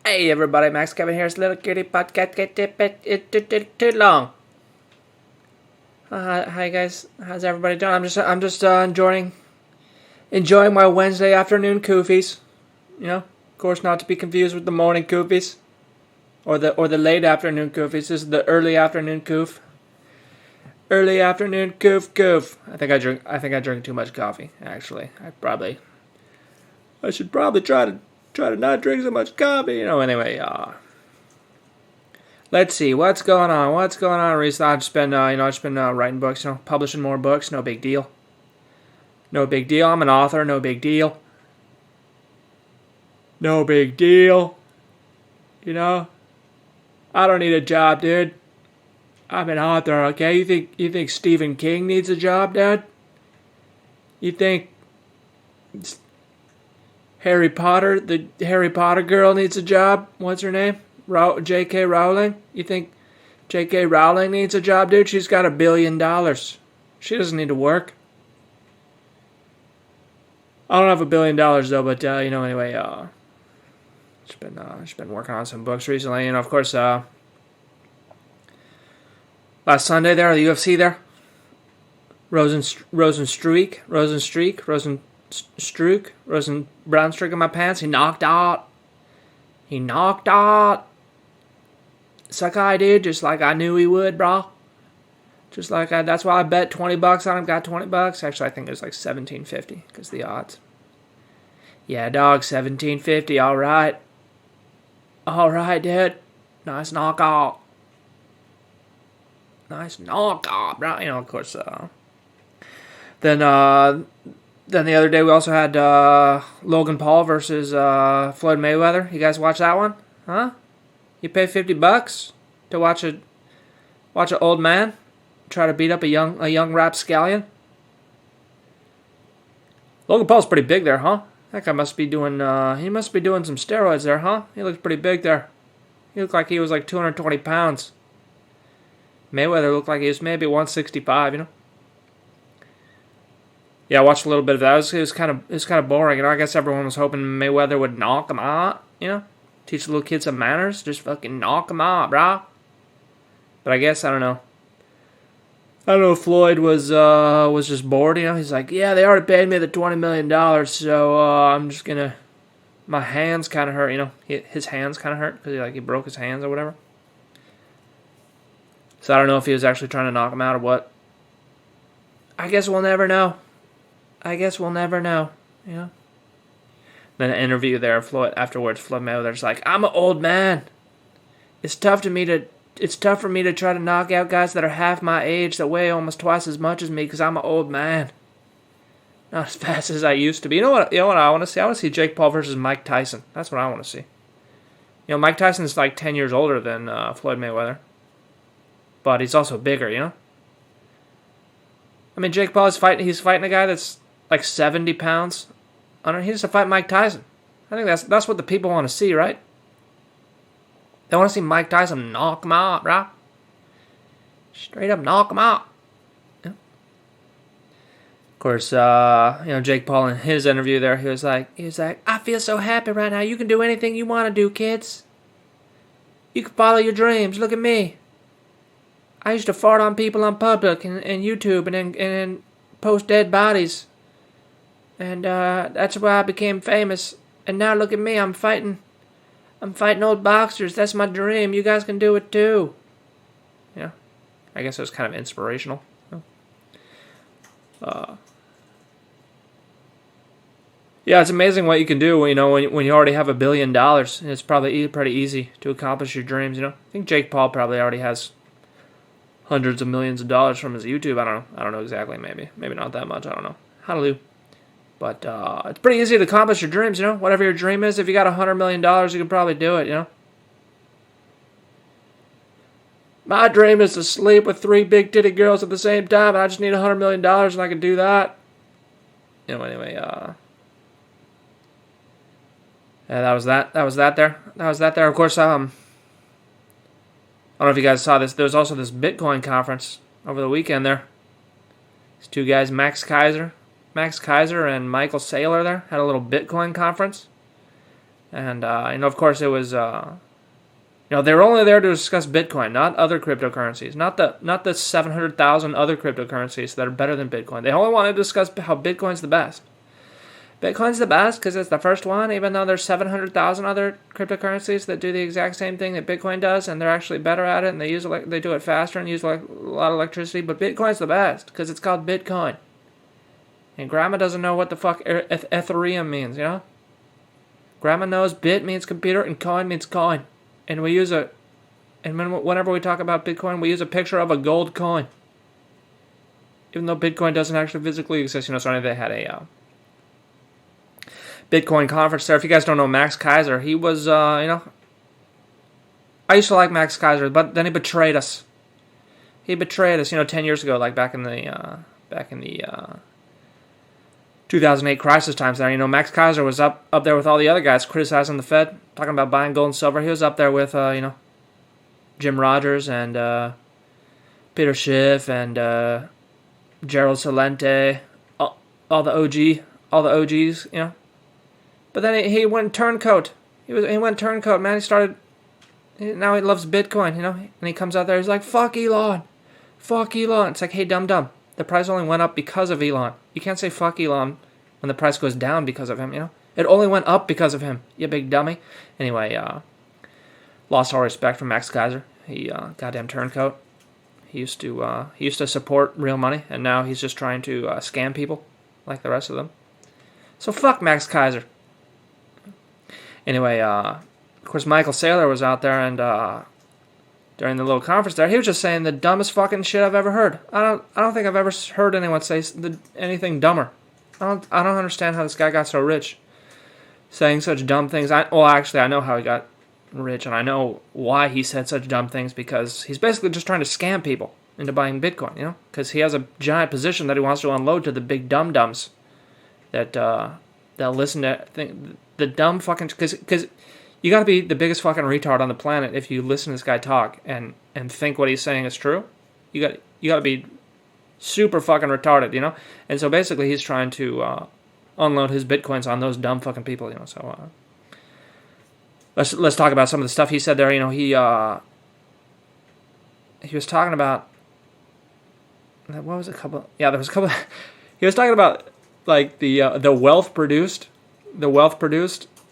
Hey everybody, Max Kevin here's little kitty podcast. Get too long. Hi guys, how's everybody doing? I'm just enjoying my Wednesday afternoon koofies. Of course, not to be confused with the morning koofies or the late afternoon koofies. This is the early afternoon koof. Early afternoon koof. I think I drink too much coffee. Actually, I should probably try to not drink so much coffee. Anyway, let's see what's going on. What's going on recently? I've just been writing books. Publishing more books. No big deal. No big deal. I'm an author. No big deal. No big deal. I don't need a job, dude. I'm an author. Okay, you think Stephen King needs a job, Dad? You think the Harry Potter girl needs a job? What's her name? J.K. Rowling? You think J.K. Rowling needs a job, dude? She's got $1 billion. She doesn't need to work. I don't have $1 billion though, but anyway, just been working on some books recently, of course, last Sunday there, the UFC there, Rozenstruik, brown streak in my pants. He knocked out Sakai, dude, just like I knew he would, bro. That's why I bet $20 on him. Got $20. Actually, I think it was like $17.50 because the odds. Yeah, dog, $17.50. All right, dude. Nice knockout, bro. Of course. Then the other day we also had Logan Paul versus Floyd Mayweather. You guys watch that one? Huh? You pay $50 to watch an old man try to beat up a young rapscallion. Logan Paul's pretty big there, huh? That guy must be doing some steroids there, huh? He looks pretty big there. He looked like he was like 220 pounds. Mayweather looked like he was maybe 165, Yeah, I watched a little bit of that. It was kind of boring, I guess everyone was hoping Mayweather would knock him out, teach the little kids some manners, just fucking knock him out, brah. But I guess I don't know. Floyd was just bored, He's like, yeah, they already paid me the $20 million, so I'm just gonna. My hands kind of hurt, His hands kind of hurt because he broke his hands or whatever. So I don't know if he was actually trying to knock him out or what. I guess we'll never know. Then an interview there, afterwards, Floyd Mayweather's like, I'm an old man. It's tough for me to try to knock out guys that are half my age that weigh almost twice as much as me because I'm an old man. Not as fast as I used to be. You know what I want to see? I want to see Jake Paul versus Mike Tyson. That's what I want to see. Mike Tyson's like 10 years older than Floyd Mayweather. But he's also bigger, I mean, Jake Paul he's fighting a guy that's like 70 pounds. I don't know, he has to fight Mike Tyson. I think that's what the people want to see, right? They want to see Mike Tyson knock him out, bro. Straight up knock him out. Yeah. Of course, Jake Paul in his interview there, he was like, I feel so happy right now. You can do anything you want to do, kids. You can follow your dreams. Look at me. I used to fart on people on public and YouTube and then post dead bodies. And that's why I became famous. And now look at me, I'm fighting old boxers. That's my dream. You guys can do it too. Yeah. I guess it was kind of inspirational. Yeah, it's amazing what you can do, when you already have $1 billion. It's probably pretty easy to accomplish your dreams, I think Jake Paul probably already has hundreds of millions of dollars from his YouTube. I don't know exactly. Maybe not that much. I don't know. Hallelujah. But it's pretty easy to accomplish your dreams. Whatever your dream is. If you got $100 million, you can probably do it. My dream is to sleep with 3 big titty girls at the same time, and I just need $100 million, and I can do that. Anyway. Yeah, that was that there. Of course, I don't know if you guys saw this. There was also this Bitcoin conference over the weekend there. These two guys, Max Keiser and Michael Saylor there, had a little Bitcoin conference. And of course, it was they were only there to discuss Bitcoin, not other cryptocurrencies, not the 700,000 other cryptocurrencies that are better than Bitcoin. They only wanted to discuss how Bitcoin's the best. Bitcoin's the best because it's the first one, even though there's 700,000 other cryptocurrencies that do the exact same thing that Bitcoin does, and they're actually better at it, and they do it faster and use a lot of electricity. But Bitcoin's the best because it's called Bitcoin. And Grandma doesn't know what the fuck Ethereum means, Grandma knows bit means computer and coin means coin. And whenever we talk about Bitcoin, we use a picture of a gold coin. Even though Bitcoin doesn't actually physically exist, so they had a Bitcoin conference there. If you guys don't know Max Keiser, he was, I used to like Max Keiser, but then he betrayed us. He betrayed us, 10 years ago, like back in the 2008 crisis times there. Max Keiser was up there with all the other guys criticizing the Fed, talking about buying gold and silver. He was up there with, Jim Rogers and Peter Schiff and Gerald Celente, all the OGs, But then he went turncoat. He went turncoat, man. Now he loves Bitcoin, And he comes out there, he's like, fuck Elon. Fuck Elon. It's like, hey, dum-dum. The price only went up because of Elon. You can't say fuck Elon when the price goes down because of him, It only went up because of him, you big dummy. Anyway, lost all respect from Max Keiser. He goddamn turncoat. He used to support real money, and now he's just trying to scam people like the rest of them. So fuck Max Keiser. Anyway, of course, Michael Saylor was out there, and during the little conference there, he was just saying the dumbest fucking shit I've ever heard. I don't think I've ever heard anyone say anything dumber. I don't understand how this guy got so rich, saying such dumb things. Actually, I know how he got rich, and I know why he said such dumb things, because he's basically just trying to scam people into buying Bitcoin, because he has a giant position that he wants to unload to the big dum-dums that they'll listen to the dumb fucking, because you got to be the biggest fucking retard on the planet if you listen to this guy talk and think what he's saying is true. You got to be super fucking retarded, And so basically he's trying to unload his Bitcoins on those dumb fucking people, So let's talk about some of the stuff he said there. He was talking about, what was a couple? Yeah, there was a couple. He was talking about like the wealth produced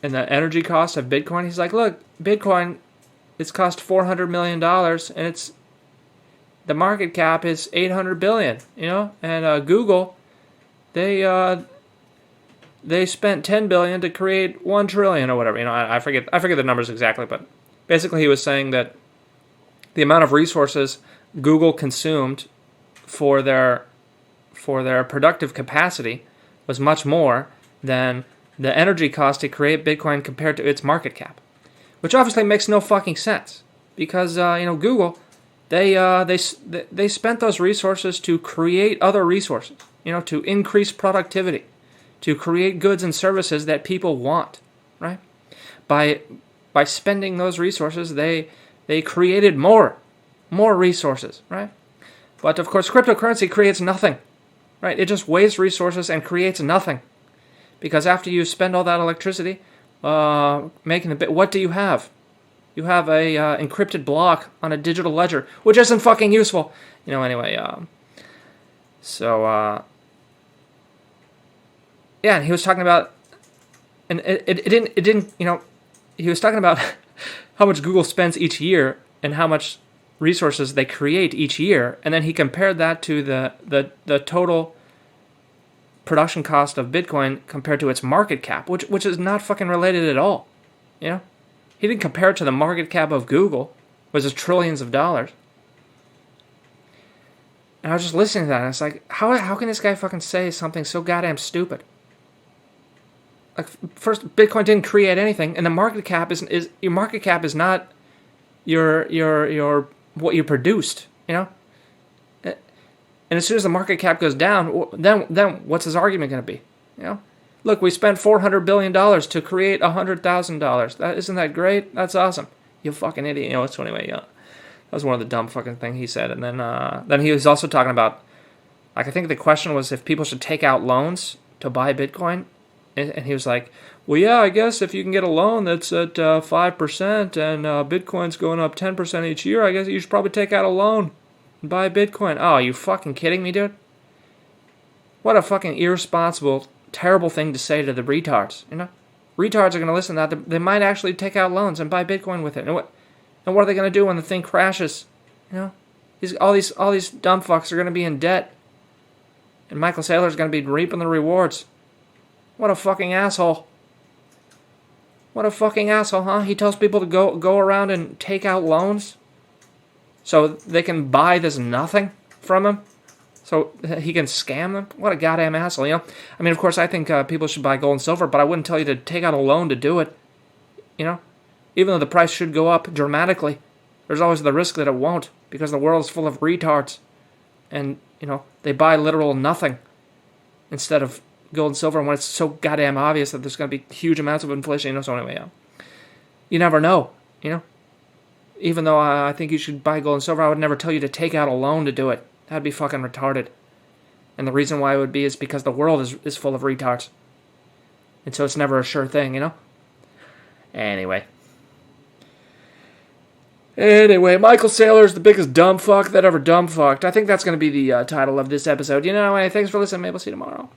and the energy cost of Bitcoin. He's like, look, Bitcoin, it's cost $400 million, and the market cap is $800 billion. And Google, they spent $10 billion to create $1 trillion or whatever. I forget the numbers exactly, but basically he was saying that the amount of resources Google consumed for their productive capacity was much more than the energy cost to create Bitcoin compared to its market cap, which obviously makes no fucking sense, because Google, they spent those resources to create other resources, to increase productivity, to create goods and services that people want, right? By spending those resources, they created more resources, right? But of course, cryptocurrency creates nothing, right? It just wastes resources and creates nothing. Because after you spend all that electricity making the bit, what do you have? You have a encrypted block on a digital ledger, which isn't fucking useful. Anyway, yeah, and he was talking about, and it didn't, he was talking about how much Google spends each year and how much resources they create each year, and then he compared that to the total production cost of Bitcoin compared to its market cap, which is not fucking related at all. He didn't compare it to the market cap of Google, which is trillions of dollars. And I was just listening to that, and it's like, how can this guy fucking say something so goddamn stupid? Like, first, Bitcoin didn't create anything, and the market cap is your market cap is not your what you produced, And as soon as the market cap goes down, then what's his argument going to be? Look, we spent $400 billion to create $100,000. Isn't that great? That's awesome. You fucking idiot. So anyway, that was one of the dumb fucking thing he said. And then he was also talking about, like, I think the question was if people should take out loans to buy Bitcoin. And he was like, well, yeah, I guess if you can get a loan that's at 5% and Bitcoin's going up 10% each year, I guess you should probably take out a loan and buy Bitcoin. Oh, are you fucking kidding me, dude? What a fucking irresponsible, terrible thing to say to the retards, you know? Retards are going to listen to that. They might actually take out loans and buy Bitcoin with it. And what are they going to do when the thing crashes? You know? All these dumb fucks are going to be in debt. And Michael Saylor's going to be reaping the rewards. What a fucking asshole. What a fucking asshole, huh? He tells people to go around and take out loans so they can buy this nothing from him, so he can scam them. What a goddamn asshole, you know? I mean, of course, I think people should buy gold and silver, but I wouldn't tell you to take out a loan to do it, you know? Even though the price should go up dramatically, there's always the risk that it won't, because the world is full of retards. And, you know, they buy literal nothing instead of gold and silver when it's so goddamn obvious that there's going to be huge amounts of inflation, you know? So anyway, you never know, you know? Even though I think you should buy gold and silver, I would never tell you to take out a loan to do it. That'd be fucking retarded. And the reason why it would be is because the world is full of retards. And so it's never a sure thing, you know? Anyway, Michael Saylor is the biggest dumb fuck that ever dumb fucked. I think that's going to be the title of this episode. You know, thanks for listening. Maybe we'll see you tomorrow.